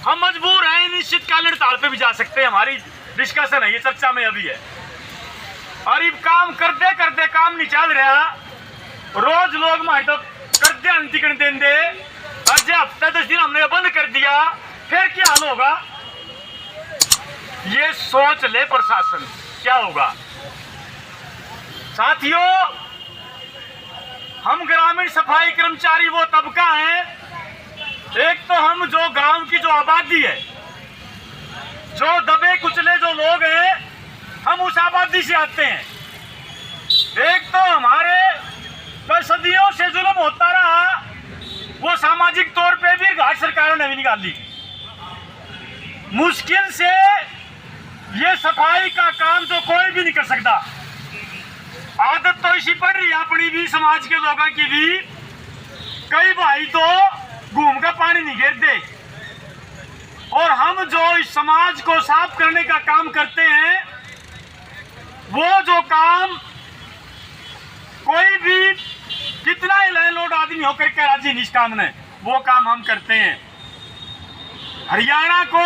हम मजबूर हैं, निश्चितकालीन हड़ताल पे भी जा सकते हैं, हमारी डिस्कशन है, ये चर्चा में अभी है। और ये काम करते करते काम नहीं चल रहा, रोज लोग मारे तो करते अंतिकरण देंगे, आज हफ्ता 10 दिन हमने बंद कर दिया, फिर क्या हाल होगा? ये सोच ले प्रशासन क्या होगा। साथियों, हम ग्रामीण सफाई कर्मचारी वो तबका है, एक तो हम जो गांव की जो आबादी है, जो दबे कुचले जो लोग हैं, हम उस आबादी से आते हैं। एक तो हमारे पर सदियों से जुल्म होता रहा, वो सामाजिक तौर पे भी घाट सरकार ने भी निकाली। मुश्किल से ये सफाई का काम जो कोई भी नहीं कर सकता। आदत तो इसी पड़ रही है अपनी भी, समाज के लोगों की भी। कई भाई तो घूम का पानी नहीं गिरते, और हम जो इस समाज को साफ करने का काम करते हैं, वो जो काम कोई भी कितना ही लैंडलॉर्ड आदमी होकर के राजी नहीं इस काम में, वो काम हम करते हैं। हरियाणा को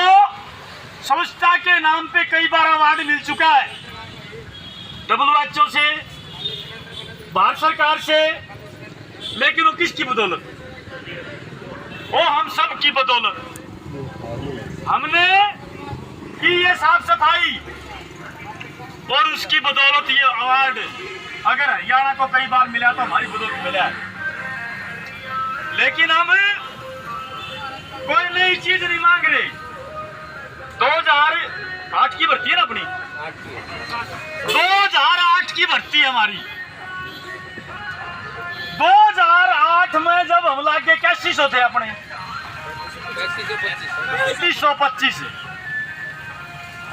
स्वच्छता के नाम पे कई बार अवार्ड मिल चुका है, WHO से, भारत सरकार से, लेकिन वो किसकी बदौलत? वो हम सब की बदौलत। हमने की ये साफ सफाई, और उसकी बदौलत ये अवार्ड अगर हरियाणा को कई बार मिला तो हमारी बदौलत मिला है। लेकिन हम कोई नई चीज नहीं मांग रहे। 2008 की भर्ती है ना अपनी, 2008 की भर्ती है हमारी। 2008 में जब हम लागे 8100 थे अपने, 3125।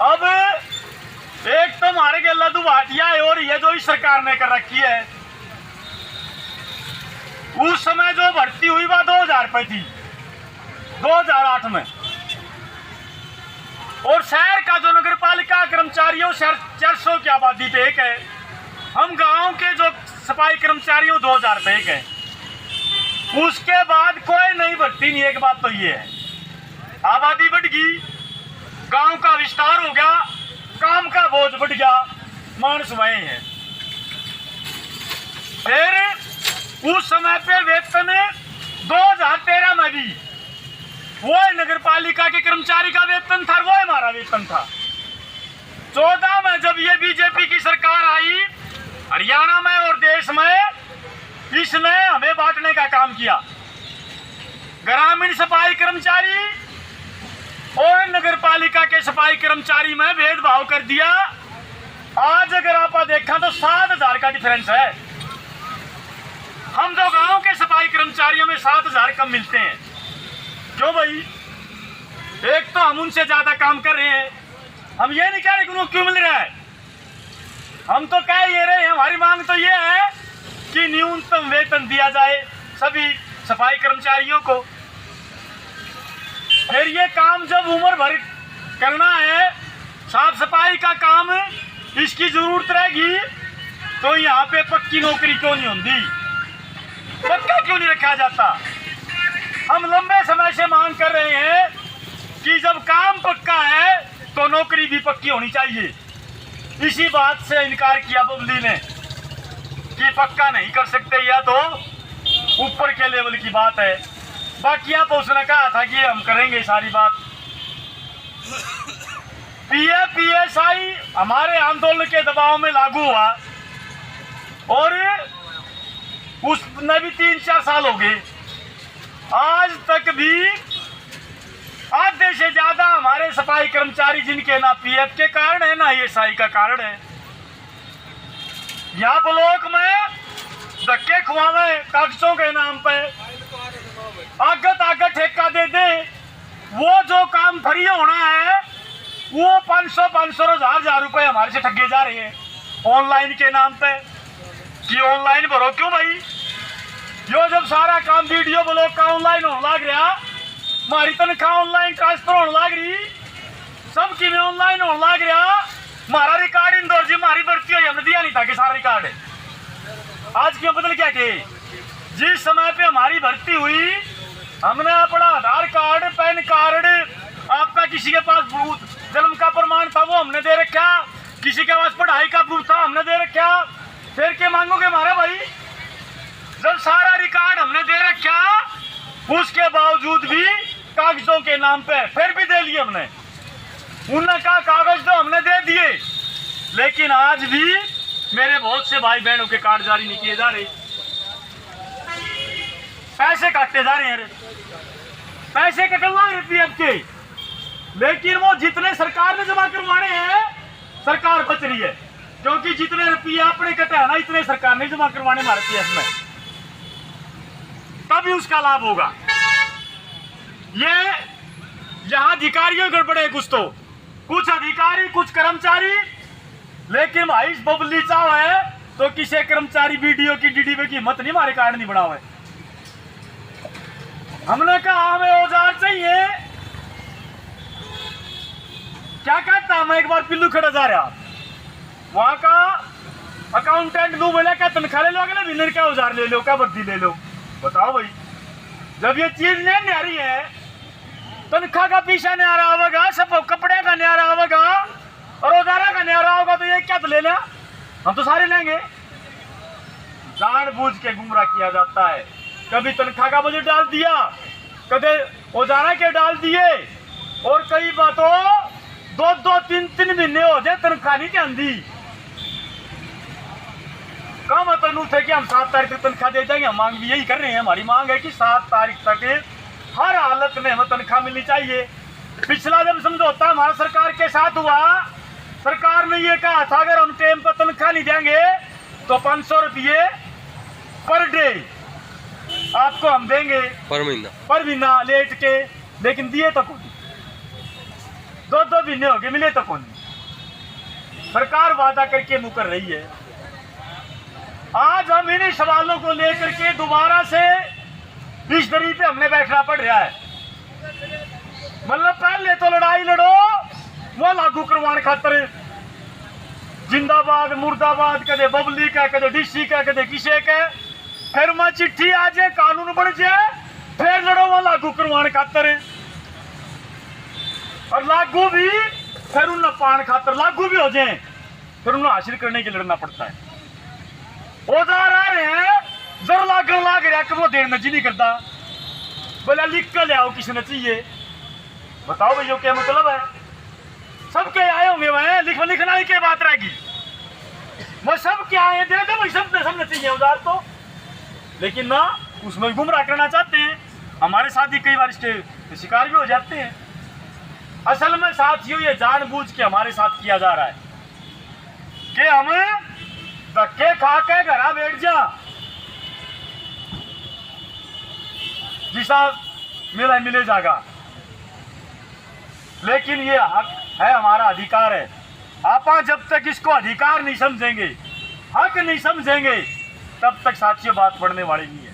अब एक तो हमारे के लद्दू भाटिया है, और ये जो इस सरकार ने कर रखी है। उस समय जो भर्ती हुई वह 2000 रुपए थी 2008 में, और शहर का जो नगर पालिका कर्मचारियों शहर 400 की आबादी पे एक है। हम गांव के जो सफाई कर्मचारियों 2000 रुपए एक है। उसके बाद कोई नई भर्ती नहीं। एक बात तो ये है, आबादी बढ़ गई, गांव का विस्तार हो गया, काम का बोझ बढ़ गया, मानस वही है। फिर उस समय पे वेतन 2013 में भी वो नगर पालिका के कर्मचारी का वेतन था, वो हमारा वेतन था। 14 में जब ये बीजेपी की सरकार आई हरियाणा में और देश में, इसने हमें बांटने का काम किया। ग्रामीण सफाई कर्मचारी और नगर पालिका के सफाई कर्मचारी में भेदभाव कर दिया। आज अगर आप देखा तो 7000 का डिफरेंस है। हम जो गांव के सफाई कर्मचारियों में 7000 कम मिलते हैं। क्यों भाई? एक तो हम उनसे ज्यादा काम कर रहे हैं। हम ये नहीं कह रहे कि उनको क्यों मिल रहा है, हम तो कह ये रहे हैं, हमारी मांग तो ये है कि न्यूनतम वेतन दिया जाए सभी सफाई कर्मचारियों को। फिर ये काम जब उम्र भर करना है, साफ सफाई का काम, इसकी जरूरत रहेगी, तो यहाँ पे पक्की नौकरी क्यों नहीं होती, पक्का क्यों नहीं रखा जाता? हम लंबे समय से मांग कर रहे हैं कि जब काम पक्का है तो नौकरी भी पक्की होनी चाहिए। इसी बात से इनकार किया बबली ने कि पक्का नहीं कर सकते, या तो ऊपर के लेवल की बात है। बाकी आप उसने कहा था कि हम करेंगे सारी बात। PSI हमारे आंदोलन के दबाव में लागू हुआ, और उसने भी 3-4 साल हो गए। आज तक भी आधे से ज्यादा हमारे सफाई कर्मचारी जिनके ना PF के कारण है ना ESI का कारण है, यहाँ ब्लॉक में धक्के खुआवे कागजों के नाम पे, आगत ठेका दे दे। वो जो काम फ्री होना है वो 500 1000 रुपए हमारे से ठगे जा रहे हैं ऑनलाइन के नाम पे, कि ऑनलाइन भरो। क्यों भाई? यो जब सारा काम वीडियो ब्लॉग का ऑनलाइन होने लग रहा, हमारी तनख्वाह ऑनलाइन ट्रांसफर होने लग रही, सबकी में ऑनलाइन होने लग रहा। हमारा रिकॉर्ड इंदौर जी हमारी भर्ती हुई, हमने दिया नहीं था कि सारा रिकॉर्ड है। आज क्यों बदल क्या थे? जिस समय पे हमारी भर्ती हुई, हमने अपना आधार कार्ड, पैन कार्ड, हमने दे रखा, किसी के पास पढ़ाई का प्रूफ था हमने दे रखा, फिर के मांगोगे हमारा भाई? जब सारा रिकॉर्ड हमने दे रखा, उसके बावजूद भी कागजों के नाम पे फिर भी दे लिए हमने। उन्होंने कहा कागज तो हमने दे दिए, लेकिन आज भी मेरे बहुत से भाई बहनों के कार्ड जारी नहीं किए जा रहे, पैसे काटे जा रहे हैं, पैसे कटवा रहे पीएफ के। लेकिन वो जितने सरकार ने जमा करवाने हैं सरकार बच रही है, क्योंकि जितने रुपये आपने कटे है ना इतने सरकार ने जमा करवाने हमारे पीएफ में, तभी उसका लाभ होगा। ये यहां अधिकारियों गड़बड़े कुछ अधिकारी कुछ कर्मचारी, लेकिन भाई बबली चाव है तो किसी कर्मचारी बीडीओ की डीडीओ की हिम्मत नहीं हमारे कार्ड नहीं बना हुआ है। हमने कहा हमें औजार चाहिए, क्या कहता मैं एक बार पिल्लू खड़ा जा रहा, वहां का अकाउंटेंट लू बोला क्या तनख्वाह ले लो, अगले महीने क्या औजार ले लो, क्या वर्दी ले लो। बताओ भाई, जब ये चीज नहीं आ रही है, तनख्वाह का पीछा नहीं आ रहा होगा, सब कपड़े का नहीं आ रहा होगा और औजारा का नहीं आ रहा होगा, तो ये क्या तो ले लें, हम तो सारे लेंगे। जानबूझ के गुमराह किया जाता है, कभी तनख्वाह का बजट डाल दिया, कभी औजारा के डाल दिए, और कई बातों 2-3 महीने हो जाए तनख्वाह नहीं ध्यान दी। कम तनु थे कि हम 7 तारीख तक तनख्वाह दे जाएंगे, हम मांग भी यही कर रहे हैं। हमारी मांग है कि 7 तारीख तक हर हालत में हमें तनख्वाह मिलनी चाहिए। पिछला जब समझौता हमारा सरकार के साथ हुआ, सरकार ने ये कहा था अगर हम टाइम पर तनख्वाह नहीं देंगे तो 500 रुपये पर डे आपको हम देंगे पर महीना लेट के, लेकिन दिए तो कौन, 2 महीने हो गए मिले तो कौन। सरकार वादा करके मुकर रही है। आज हम इन्हीं सवालों को लेकर के दोबारा से इस दरी पे हमने बैठना पड़ रहा है। मतलब पहले तो लड़ाई लड़ो वो लागू करवाने खातर, जिंदाबाद मुर्दाबाद, कदे बबली का, कदे डीसी का, कदे किसे का, फिर मैं चिट्ठी आ जाए कानून बन जाए, फिर लड़ो वो लागू करवाने खातर, और लागू भी फिर उन्हें पान खातर लागू भी हो जाए, फिर उन्हें हासिल करने के लिए लड़ना पड़ता है। औजार आ रहे हैं, जर लाग रहा कि वो देर में जी नहीं करता, बोला लिख कर ले आओ किसी ने चाहिए। बताओ भैया क्या मतलब है, सबके आए होंगे वह लिखना ही क्या बात रहेगी, वो सब क्या आए दे दे भाई, सबने चाहिए औजार तो, लेकिन ना उसमें गुमराह करना चाहते हैं। हमारे साथ ही कई बार इसके शिकार भी हो जाते हैं। असल में साथियों ये जानबूझ के हमारे साथ किया जा रहा है कि हम धक्के खा के घर बैठ जा, जिसा मिला मिले जाएगा, लेकिन ये हक है, हमारा अधिकार है। आप जब तक इसको अधिकार नहीं समझेंगे, हक नहीं समझेंगे, तब तक साथियों बात बढ़ने वाली नहीं है।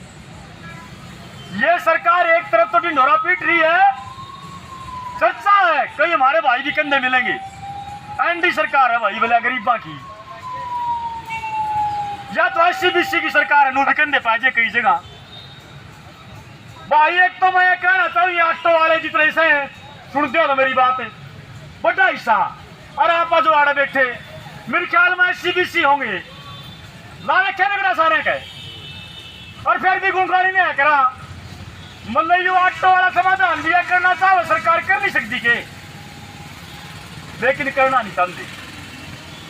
ये सरकार एक तरफ तो ढिंढोरा पीट रही है, चर्चा है कई हमारे भाई भी कंधे मिलेंगे, एनडी सरकार है भाई बोले गरीबा की, या तो SC-BC की सरकार है, नू भी कंधे पाजे कई जगह भाई। एक तो मैं कहना चाहूँ ये ऑटो वाले जितने से हैं, सुनते हो तो मेरी बात है, बड़ा हिस्सा और आप जो आड़े बैठे मेरे ख्याल में SC-BC होंगे, लाने कहने मेरा सारे के, और फिर भी गुंगारी नहीं करा। मतलब ये ऑटो वाला समाधान दिया करना चाहो सरकार कर नहीं सकती के, लेकिन करना नहीं चाहती।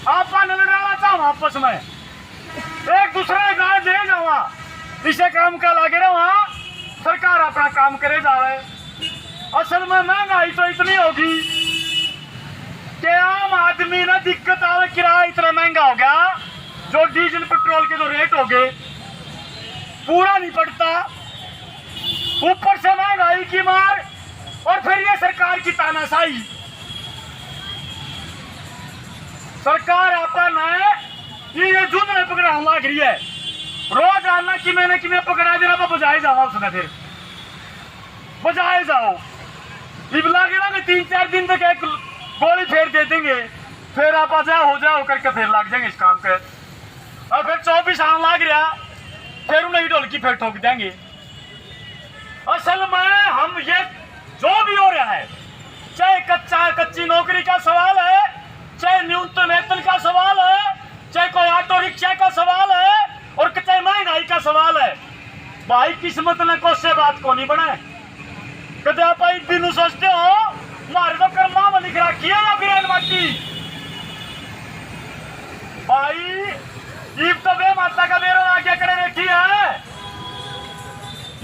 आप लड़ाना चाहो आपस में, एक दूसरे गाय दे जाओ, इसे काम का लागे रहो, सरकार अपना काम करे जा रहे। असल में महंगाई तो इतनी होगी कि आम आदमी ना दिक्कत आवे, किराया इतना महंगा हो गया, जो डीजल पेट्रोल के जो रेट हो गए पूरा नहीं पड़ता, ऊपर से महंगाई की मार, और फिर ये सरकार की तानाशाही। सरकार अपन है ये जुद में पकड़ा लाग रही है, रोज आना कि मैंने पकड़ा देना, बजाए जाओ उसने, फिर बजाए जाओ, इब लागे ना 3-4 दिन तक एक गोली फेर दे देंगे, फिर आप आ जाओ हो जाओ करके फिर लग जाएंगे इस काम पे, और फिर 24 आने लग रहा, फिर उन्हें ढोलकी फिर ठोक देंगे। असल में हम ये जो भी हो रहा है, चाहे कच्ची नौकरी का सवाल है, चाहे न्यूनतम वेतन का सवाल है, चाहे कोई ऑटो रिक्शा का सवाल है, और चाहे महंगाई का सवाल है। भाई किस्मत ने कोसे बात को नहीं बनाए। कदे आप बिनु सोचते हो मारे तो कर्मा में लिख रखी है या फिर माटी। भाई ईब तो बे माता का बेरो आगे करे रखी है।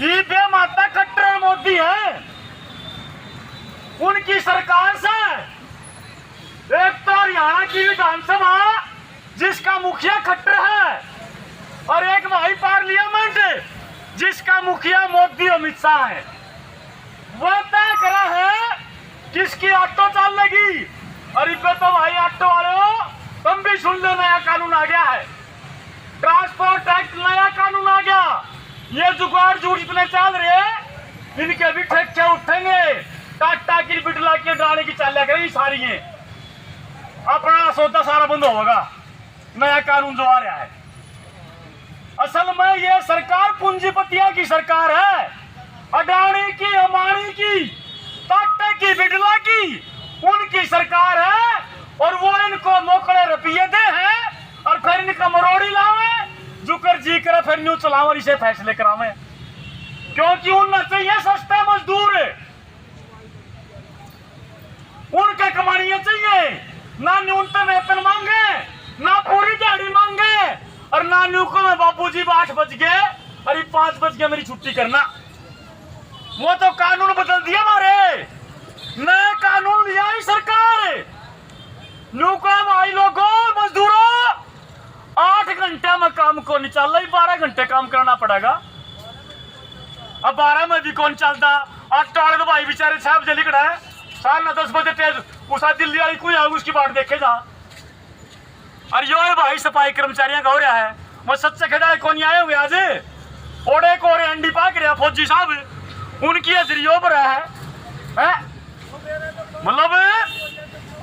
ये बे माता खट्टर मोदी है, उनकी सरकार से एक तो हरियाणा की विधानसभा जिसका मुखिया खट्टर है, और एक भाई पार्लियामेंट जिसका मुखिया मोदी अमित शाह है। वह तय करा है किसकी ऑटो चल लगी। और इस पे तो भाई ऑटो वाले हो, तुम भी सुन लो, नया कानून आ गया है, ट्रांसपोर्ट एक्ट नया कानून आ गया। ये जुगाड़ झूठ जितने चल रहे इनके भी ठेके उठेंगे। टाटा की बिटला की डाले की चालिया करेगी सारी, ये अपना सौदा सारा बंद होगा। नया कानून जो आ रहा है, असल में ये सरकार पूंजीपतियों की सरकार है, अडानी की, अंबानी की, टाटा की, बिटला की, उनकी सरकार है। और वो इनको मोकड़े रुपये दे हैं और फिर इनका मरोड़ी लावे, जुकर जी करे फिर न्यू चलावे, इसे फैसले करावे, क्योंकि उनना चाहिए सस्ते मजदूर, उनके कमानियां चाहिए। ना न्यूनतम वेतन मांगे, ना पूरी दिहाड़ी मांगे, और ना न्यूको में बाबूजी 8 बज गए अरे 5 बज गए मेरी छुट्टी करना। वो तो कानून बदल दिया हमारे, नए कानून लिया ही सरकार। न्यूको भाई लोगों, मजदूरों 8 घंटे में काम को नहीं चल रही, 12 घंटे काम करना पड़ेगा। अब 12 में भी कौन चलता। ऑटो वाले तो भाई बेचारे साहब जल्दी खड़ा है, 10:30 बजे तेज उस दिल्ली वाली कोई आगे उसकी बात देखे जा। और यो है भाई सफाई कर्मचारियों का हो रहा है, वो सच्चे खड़ा है कौन आए हुए आज ओडे कोरे अंडी पाक रहा फौजी साहब, उनकी हजरी हो रहा है। मतलब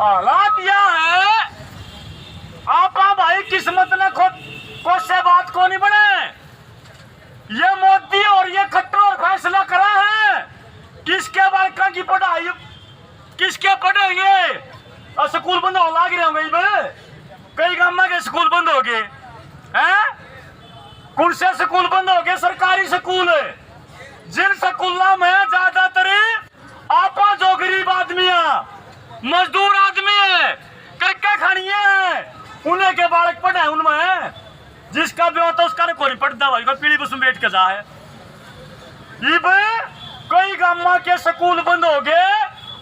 हालात यह है, आप भाई किस्मत ने खुद को से बात को नहीं बने। ये मोदी और ये खट्टर और फैसला करा है किसके बालका की पढ़ाई किसके पढ़ेंगे। और स्कूल बंद हो लाग रहे होंगे, कई गांव के स्कूल बंद हो गए हैं। कौन से स्कूल बंद हो गए? सरकारी स्कूल, जिन स्कूलों में ज्यादातर आपा जो गरीब आदमी है, मजदूर आदमी है, करके खानिए है, उन्हें के बालक पढ़े उनमें, जिसका भी होता उसका कोई नहीं पढ़ता भाई, पीढ़ी बस में बैठ के जा है। कई गांव के स्कूल बंद हो गए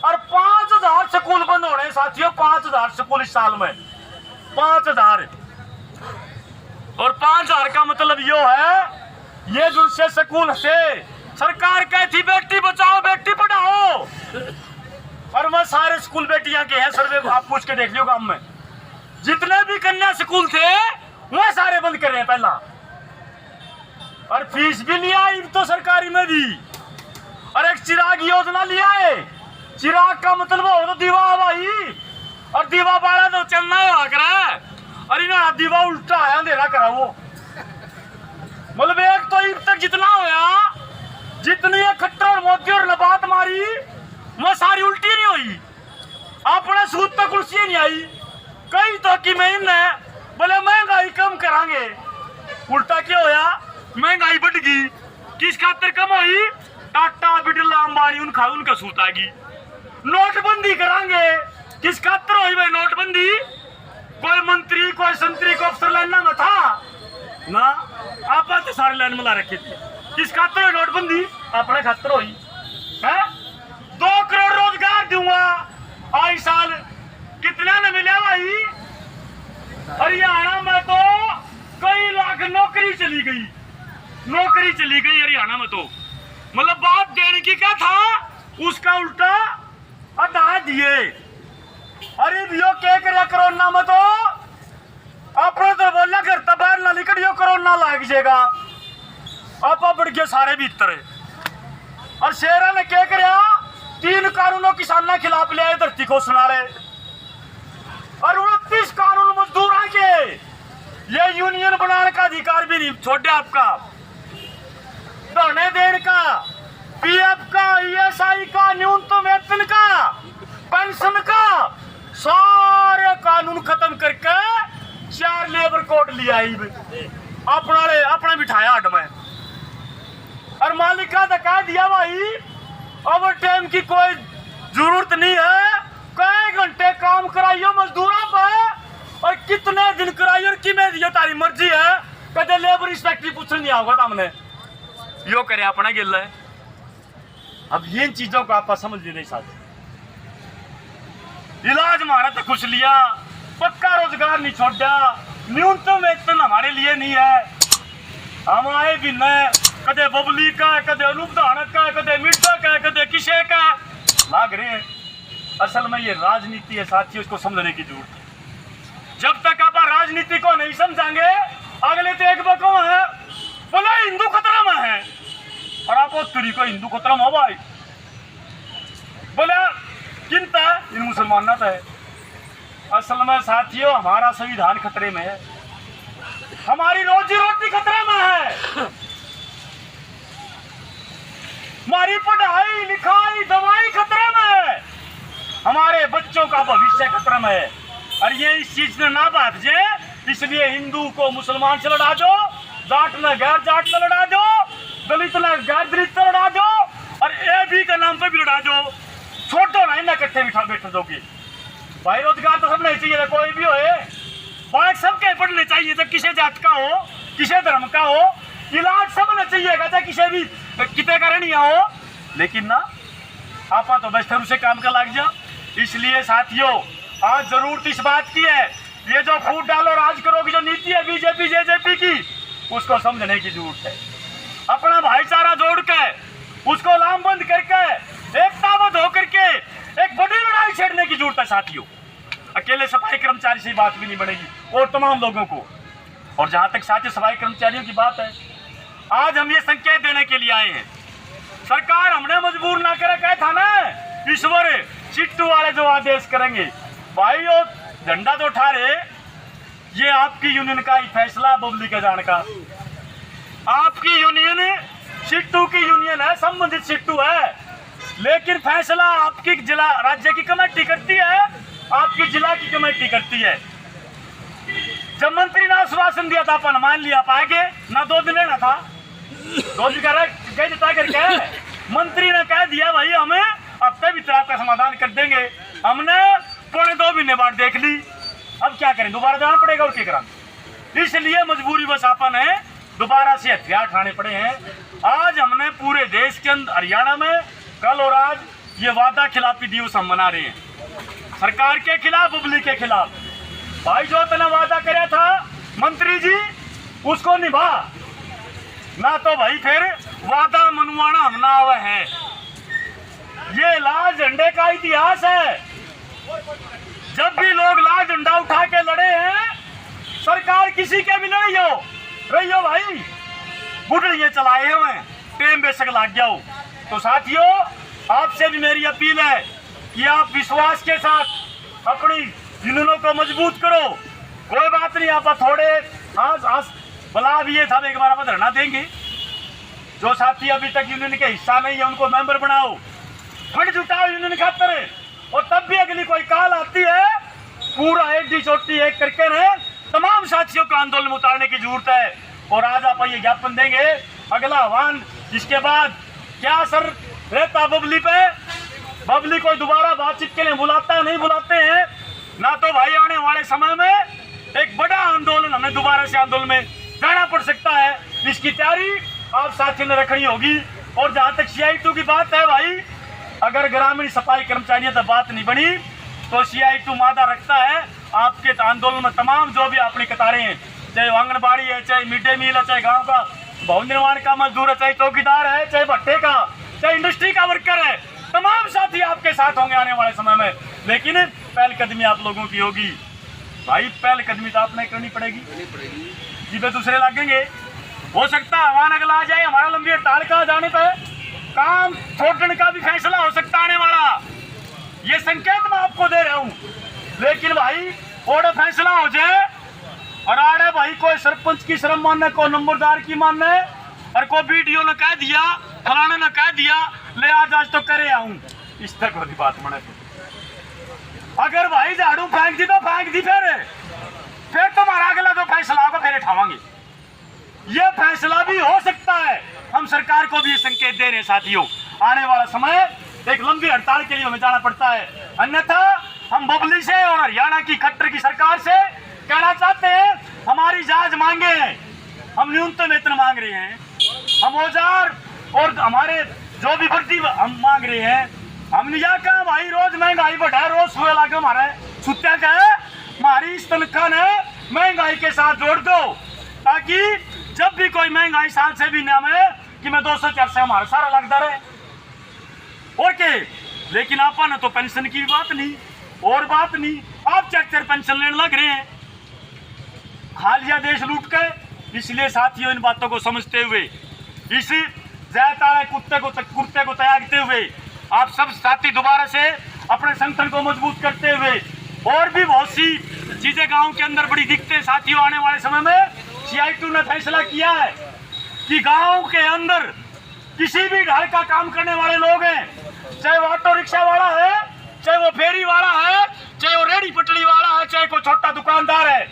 और 5000 स्कूल बंद हो रहे हैं साथियों, 5000 स्कूल इस साल में, 5000। और 5000 का मतलब यो है, ये दूसरे स्कूल से सरकार कहती बेटी बचाओ बेटी पढ़ाओ, और वह सारे स्कूल बेटियां के हैं। सर्वे आप पूछ के देख लियो, गांव में जितने भी कन्या स्कूल थे वह सारे बंद कर रहे हैं पहला। और फीस भी नहीं आई तो सरकारी में भी। और एक चिराग योजना लिया है, चिराग का मतलब हो तो दीवा भाई, और दीवा बाड़ा तो चलना है, और इन्हें दीवा उल्टा है अंधेरा करा वो। मतलब एक तो ईब तक जितना होया, जितनी खट्टर और मोदी और नबात मारी वो सारी उल्टी नहीं हुई, अपने सूद तक कुर्सी नहीं आई। कई तो की महीने बोले महंगाई कम करांगे, उल्टा क्या होया, महंगाई बढ़ गई। किस खातिर कम हुई? टाटा बिटला अंबानी उनका सूत आ गई। नोटबंदी करांगे, किस खातिर हुई भाई नोटबंदी? कोई मंत्री कोई संतरी को अफसर लाइन में था ना, आप तो सारे लाइन में ला रखे थे। किस खातिर हुई नोटबंदी? अपने खातिर हुई है। 2 करोड़ रोजगार दूंगा आई साल, कितना ने मिला भाई? हरियाणा में तो कई लाख नौकरी चली गई, नौकरी चली गई हरियाणा में तो। मतलब बात देने की क्या था, उसका उल्टा अदा दिए। अरे यो क्या करे कोरोना में, तो अपने तो बोला घर तो बाहर ना निकल, यो कोरोना लाग जाएगा। आप बढ़ गए सारे भीतर। और शेरा ने क्या कर 3 कानूनों किसानों के खिलाफ ले आए धरती को सुनारे, और 29 कानून मजदूर के। ये यूनियन बनाने का अधिकार भी नहीं छोड़े आपका, धरने देने का, पीएफ का, ईएसआई का, न्यूनतम वेतन का, पेंशन का, सारे कानून खत्म करके 4 लेबर कोड लिया अपना बिठाया हट में और मालिक का कह दिया भाई ओवर टाइम की कोई जरूरत नहीं है, कई घंटे काम कराइयो मजदूरों पर और कितने दिन कराइयो और किमें दियो तारी मर्जी है, कदे लेबर इंस्पेक्टर पूछने नहीं आओगे हमने यो करे अपना गिल है। अब ये चीजों को आप समझ नहीं सकते। इलाज हमारा तो कुछ लिया, पक्का रोजगार नहीं छोड़ा, न्यूनतम वेतन हमारे लिए नहीं है। हम आए भी न कदे बबली का, कदे अनूप धानक का, कदे मिर्जा का, कदे किसे का लाग रहे हैं। असल में ये राजनीति है साथियों, इसको समझने की जरूरत है। जब तक आप राजनीति को नहीं समझेंगे, अगले तो एक बको है बोले हिंदू खतरा में है और आप तुरी को हिंदू खतरा में हो भाई बोले किंता इन मुसलमान है। असल में साथियों हमारा संविधान खतरे में है, हमारी रोजी रोटी खतरे में है, हमारी पढ़ाई लिखाई दवाई खतरे में है, हमारे बच्चों का भविष्य खतरे में है। और ये इस चीज ने ना बात जे, इसलिए हिंदू को मुसलमान से लड़ा दो, जाट ने गैर जाट से लड़ा दो, दलित ने गैर दलित से लड़ा दो और एबी के नाम पे भी लड़ा दो। छोटो ना इन्हें इकट्ठे बिठा बैठे दोगे भाई। रोजगार तो सब नहीं चाहिए, कोई भी होए बात सबके पढ़ने चाहिए, चाहे किसी जात का हो, किसी धर्म का हो, इलाज सब न चाहिएगा, चाहे किसी भी किते का नहीं हो। लेकिन ना आपा तो बस से काम का लग जा। इसलिए साथियों आज जरूरत इस बात की है, ये जो फूट डालो राज करो की जो नीति है बीजेपी जेजेपी की, उसको समझने की जरूरत है। अपना भाईचारा जोड़ के उसको लामबंद करके एकताबद्ध होकर के एक बड़ी लड़ाई छेड़ने की जरूरत है साथियों। अकेले सफाई कर्मचारी से बात भी नहीं बनेगी और तमाम लोगों को। और जहां तक साथियों सफाई कर्मचारियों की बात है, आज हम ये संकेत देने के लिए आए हैं, सरकार हमने मजबूर ना करे, कहा था ना ईश्वर चिट्टू वाले जो आदेश करेंगे भाई, वो झंडा तो उठा रहे, ये आपकी यूनियन का ही फैसला, बबली के जान का। आपकी यूनियन चिट्टू की यूनियन है, संबंधित चिट्टू है, लेकिन फैसला आपकी जिला राज्य की कमेटी करती है, आपकी जिला की कमेटी करती है। जब मंत्री ने आश्वासन दिया था अपन मान लिया पाएंगे ना, 2 दिन लेना था, 2 दिन जता करके मंत्री ने कह दिया भाई हमें हफ्ते भीतर आपका समाधान कर देंगे। हमने 1.25 महीने बाद देख ली, अब क्या करें, दोबारा जाना पड़ेगा और क्या करें। इसलिए मजबूरी बस अपन है, दोबारा से हथियार उठाने पड़े हैं। आज हमने पूरे देश के अंदर, हरियाणा में कल और आज ये वादा खिलाफी दिवस हम मना रहे हैं, सरकार के खिलाफ, बबली के खिलाफ। भाई जो तने वादा कराया था मंत्री जी उसको निभा ना, तो भाई फिर वादा मनवाना हम ना आवे है। ये लाल झंडे का इतिहास है, जब भी लोग लाल झंडा उठा के लड़े हैं, सरकार किसी के भी लड़ी हो भाई, बुढ़िए चलाए हुए टेम बेशक लाग गया हो। तो साथियों आपसे भी मेरी अपील है कि आप विश्वास के साथ अपनी यूनियनों को मजबूत करो। कोई बात नहीं, आप थोड़े आज बला भी ये था, एक बार आप धरना देंगे। जो साथी अभी तक यूनियन के हिस्सा नहीं है उनको मेंबर बनाओ, फंड जुटाओ यूनियन खातर, और तब भी अगली कोई काल आती है, पूरा एक दी चोटी एक करके ने तमाम साथियों को आंदोलन में उतारने की जरूरत है। और आज आप ये ज्ञापन देंगे, अगला आह्वान इसके बाद क्या असर रहता बबली पे, बबली को दोबारा बातचीत के लिए बुलाता है नहीं बुलाते हैं ना, तो भाई आने वाले समय में एक बड़ा आंदोलन हमें दोबारा से आंदोलन में जाना पड़ सकता है। इसकी तैयारी आप साथियों ने रखनी होगी। और जहां तक CI2 की बात है भाई, अगर ग्रामीण सफाई कर्मचारियों तक बात नहीं बनी तो CI2 मादा रखता है आपके आंदोलन में तमाम जो भी अपनी कतारें हैं, चाहे आंगनबाड़ी है, चाहे मिड डे मील है, चाहे गांव का भवन निर्माण का मजदूर है, चाहे चौकीदार है, चाहे भट्टे का, चाहे इंडस्ट्री का वर्कर है, तमाम साथी आपके साथ होंगे आने वाले समय में। लेकिन पहलकदमी आप लोगों की होगी भाई, पहलकदमी तो आपने करनी पड़ेगी, जिसमें दूसरे लगेंगे। हो सकता है आह्वान अगला आ जाए, हमारा लंबी हड़ताल का जाने पे काम छोड़ने का भी फैसला हो सकता आने वाला, ये संकेत मैं आपको दे रहा हूं। लेकिन भाई थोड़ा फैसला हो जाए और आड़े भाई कोई सरपंच की शर्म मानने, को नंबरदार की मानने, और को BDO ने कह दिया, फलाने ने कह दिया, ले आज तो करे आऊं, इस तक वाली बात मने। अगर भाई झाड़ू फेंक दी तो फेंक दी, फिर तुम्हारा अगला जो फैसला होगा फिर उठावांगे। ये फैसला भी हो सकता है। हम सरकार को भी ये संकेत दे रहे हैं साथियों, आने वाला समय एक लंबी हड़ताल के लिए हमें जाना पड़ता है। अन्यथा हम बबली से और हरियाणा की खट्टर की सरकार से कहना चाहते हैं, हमारी जांच मांगे हैं, हम न्यूनतम वेतन मांग रहे हैं, हम औजार और हमारे जो भी भर्ती हम मांग रहे हैं। हम नहीं कहा भाई रोज महंगाई बढ़ा है, रोज सुबह लाके हमारा सुत्या का है, हमारी इस तनख्वाह ने महंगाई के साथ जोड़ दो, ताकि जब भी कोई महंगाई साल से भी नाम है कि मैं 200-400 हमारा सारा लगता रहे। ओके, लेकिन आपा ना तो पेंशन की बात नहीं और बात नहीं, आप चेक पेंशन लेने लग रहे हैं। हालिया देश लूट गए, इसलिए साथियों इन बातों को समझते हुए, इस जयताड़े कुत्ते को त्यागते हुए आप सब साथी दोबारा से अपने संगठन को मजबूत करते हुए, और भी बहुत सी चीजें गांव के अंदर बड़ी दिखते साथियों, आने वाले समय में CI2 ने फैसला किया है कि गांव के अंदर किसी भी ढंग का काम करने वाले लोग हैं, चाहे वो ऑटो रिक्शा वाला है, चाहे वो फेरी वाला है, चाहे वो रेडी पटड़ी वाला है, चाहे कोई छोटा दुकानदार है,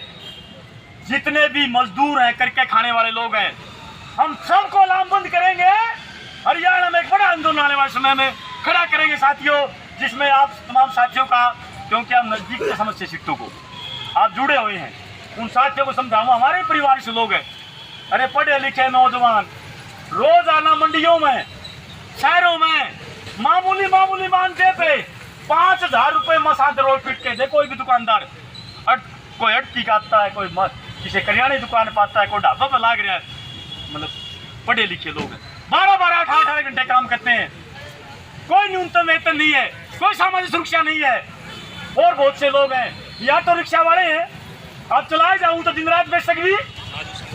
जितने भी मजदूर हैं करके खाने वाले लोग हैं, हम सबको लामबंद करेंगे। हरियाणा में एक बड़ा आंदोलन आने वाले समय में खड़ा करेंगे साथियों, जिसमें आप तमाम साथियों का, क्योंकि आप नजदीक से समझते सीटों को आप जुड़े हुए हैं, उन साथियों को समझाऊंगा, हमारे परिवार से लोग हैं, अरे पढ़े लिखे नौजवान रोज आना मंडियों में, शहरों में मामूली मानते पे 5,000 रुपए मसाद रोज पीट के दे कोई भी दुकानदार, कोई अटकी काटता है, कोई किसी करियाने दुकान पाता है, कोई ढाबा पर लाग रहा है, मतलब पढ़े लिखे लोग हैं, 12-12, 18-18 घंटे काम करते हैं, कोई न्यूनतम वेतन नहीं है, कोई सामाजिक सुरक्षा नहीं है। और बहुत से लोग हैं, ये ऑटो रिक्शा वाले हैं, अब चलाए जाऊं तो दिन रात बेच सकती,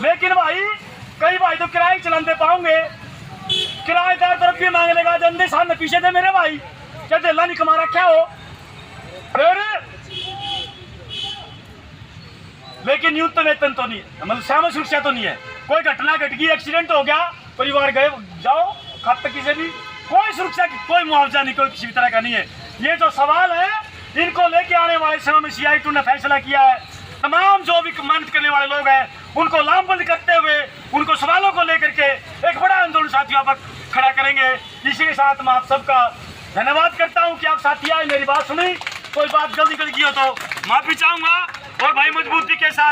लेकिन भाई कई भाई तो किराए चलाते पाओगे, किराएदार तरफ भी मांग लेगा, जल्दी सामने पीछे दे मेरे भाई, क्या दिल्ला नहीं कमा रखा हो फिर, लेकिन न्यूनतम वेतन तो नहीं है, मतलब सामाजिक सुरक्षा तो नहीं है। कोई घटना घट गई, एक्सीडेंट हो गया, परिवार गए जाओ खत किसी भी, कोई सुरक्षा की कोई मुआवजा नहीं, कोई किसी भी तरह का नहीं है। ये जो सवाल है इनको लेके आने वाले समय में CI2 ने फैसला किया है, तमाम जो भी मेहनत करने वाले लोग हैं उनको लामबंद करते हुए, उनको सवालों को लेकर के एक बड़ा आंदोलन साथियों आप खड़ा करेंगे। इसी के साथ मैं आप सबका धन्यवाद करता हूं कि आप साथी आए, मेरी बात सुनी, कोई बात गलती की हो तो माफी चाहूंगा, और भाई मजबूती के साथ